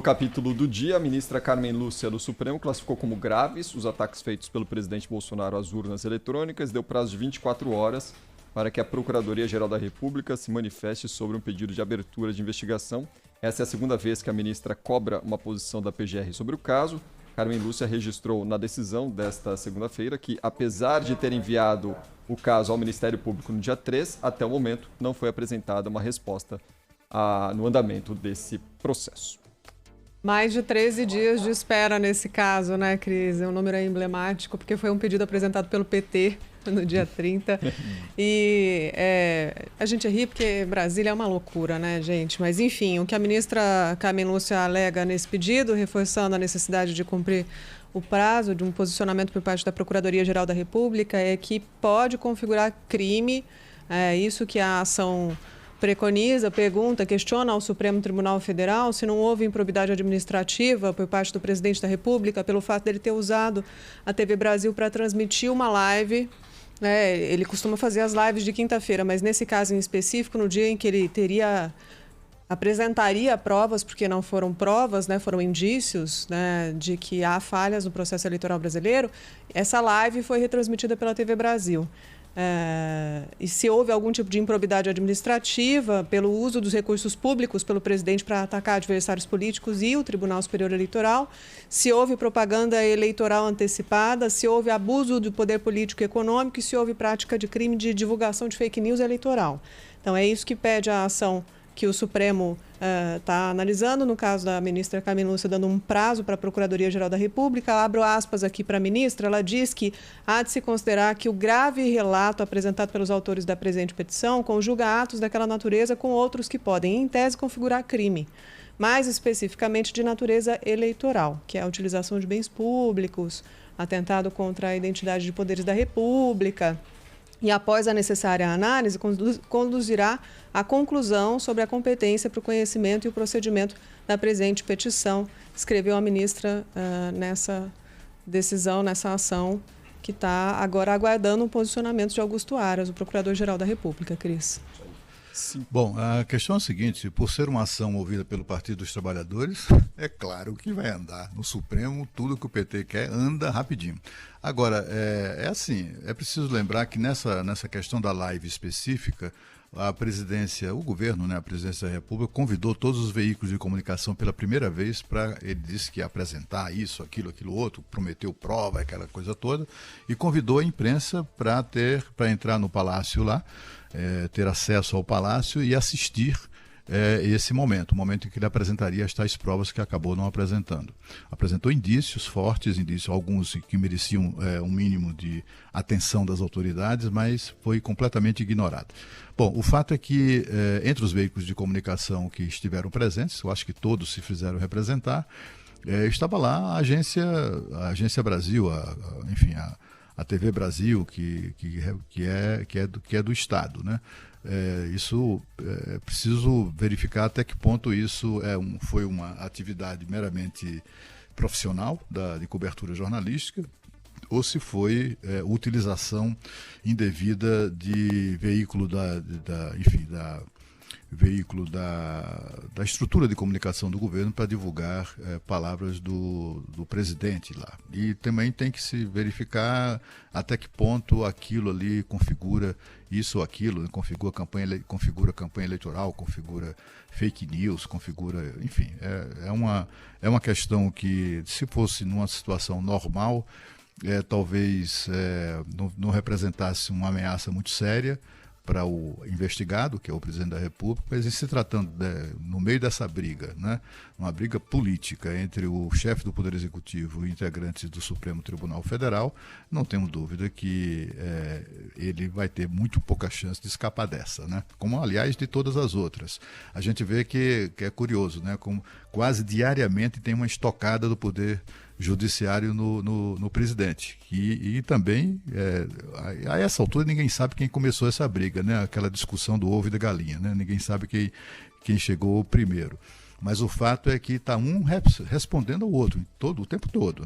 No capítulo do dia, a ministra Carmen Lúcia do Supremo classificou como graves os ataques feitos pelo presidente Bolsonaro às urnas eletrônicas e deu prazo de 24 horas para que a Procuradoria-Geral da República se manifeste sobre um pedido de abertura de investigação. Essa é a segunda vez que a ministra cobra uma posição da PGR sobre o caso. Carmen Lúcia registrou na decisão desta segunda-feira que, apesar de ter enviado o caso ao Ministério Público no dia 3, até o momento não foi apresentada uma resposta no andamento desse processo. Mais de 13 dias de espera nesse caso, né, Cris? O número é emblemático, porque foi um pedido apresentado pelo PT no dia 30. E a gente ri porque Brasília é uma loucura, né, gente? Mas, enfim, o que a ministra Carmen Lúcia alega nesse pedido, reforçando a necessidade de cumprir o prazo de um posicionamento por parte da Procuradoria-Geral da República, é que pode configurar crime, isso que a ação preconiza, pergunta, questiona ao Supremo Tribunal Federal se não houve improbidade administrativa por parte do presidente da República pelo fato dele ter usado a TV Brasil para transmitir uma live. Ele costuma fazer as lives de quinta-feira, mas nesse caso em específico, no dia em que ele apresentaria provas, porque não foram provas, foram indícios, de que há falhas no processo eleitoral brasileiro, essa live foi retransmitida pela TV Brasil. E se houve algum tipo de improbidade administrativa pelo uso dos recursos públicos pelo presidente para atacar adversários políticos e o Tribunal Superior Eleitoral, se houve propaganda eleitoral antecipada, se houve abuso do poder político e econômico e se houve prática de crime de divulgação de fake news eleitoral. Então é isso que pede a ação que o Supremo está analisando, no caso da ministra Carmen Lúcia, dando um prazo para a Procuradoria-Geral da República. Abro aspas aqui para a ministra, ela diz que há de se considerar que o grave relato apresentado pelos autores da presente petição conjuga atos daquela natureza com outros que podem, em tese, configurar crime, mais especificamente de natureza eleitoral, que é a utilização de bens públicos, atentado contra a identidade de poderes da República. E, após a necessária análise, conduzirá à conclusão sobre a competência para o conhecimento e o procedimento da presente petição, escreveu a ministra nessa decisão, nessa ação, que está agora aguardando um posicionamento de Augusto Aras, o Procurador-Geral da República. Cris. Sim. Bom, a questão é a seguinte: por ser uma ação movida pelo Partido dos Trabalhadores, é claro que vai andar no Supremo, tudo que o PT quer anda rapidinho. Agora, assim, é preciso lembrar que nessa questão da live específica, a presidência, o governo, a presidência da República, convidou todos os veículos de comunicação pela primeira vez ele disse que ia apresentar isso, aquilo outro, prometeu prova, aquela coisa toda, e convidou a imprensa para entrar no palácio lá, ter acesso ao palácio e assistir esse momento, o momento em que ele apresentaria as tais provas que acabou não apresentando. Apresentou indícios, fortes indícios, alguns que mereciam um mínimo de atenção das autoridades, mas foi completamente ignorado. Bom, o fato é que entre os veículos de comunicação que estiveram presentes, eu acho que todos se fizeram representar, estava lá a Agência Brasil, enfim, a TV Brasil, que é do Estado, né? Isso é preciso verificar até que ponto isso foi uma atividade meramente profissional de cobertura jornalística ou se foi utilização indevida de veículo veículo da estrutura de comunicação do governo para divulgar palavras do presidente lá. E também tem que se verificar até que ponto aquilo ali configura isso ou aquilo, configura campanha eleitoral, configura fake news, configura, enfim, é uma questão que, se fosse numa situação normal, talvez não representasse uma ameaça muito séria para o investigado, que é o presidente da República, mas em se tratando no meio dessa briga, uma briga política entre o chefe do Poder Executivo e integrantes do Supremo Tribunal Federal, não temos dúvida que ele vai ter muito pouca chance de escapar dessa, como aliás de todas as outras. A gente vê que é curioso, como quase diariamente tem uma estocada do Poder Judiciário no presidente. E também, a essa altura, ninguém sabe quem começou essa briga, aquela discussão do ovo e da galinha, ninguém sabe quem chegou primeiro. Mas o fato é que está um respondendo ao outro o tempo todo.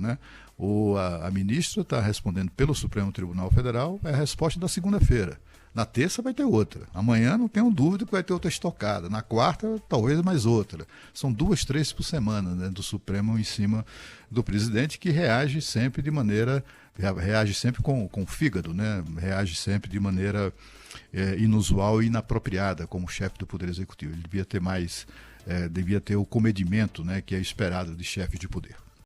A ministra está respondendo pelo Supremo Tribunal Federal, é a resposta da segunda-feira. Na terça vai ter outra. Amanhã não tenho dúvida que vai ter outra estocada. Na quarta, talvez mais outra. São 2, 3 por semana, né, do Supremo em cima do presidente, que reage sempre de maneira... reage sempre com fígado, né? Reage sempre de maneira inusual e inapropriada como chefe do Poder Executivo. Ele devia ter mais... devia ter o comedimento, né, que é esperado de chefes de poder.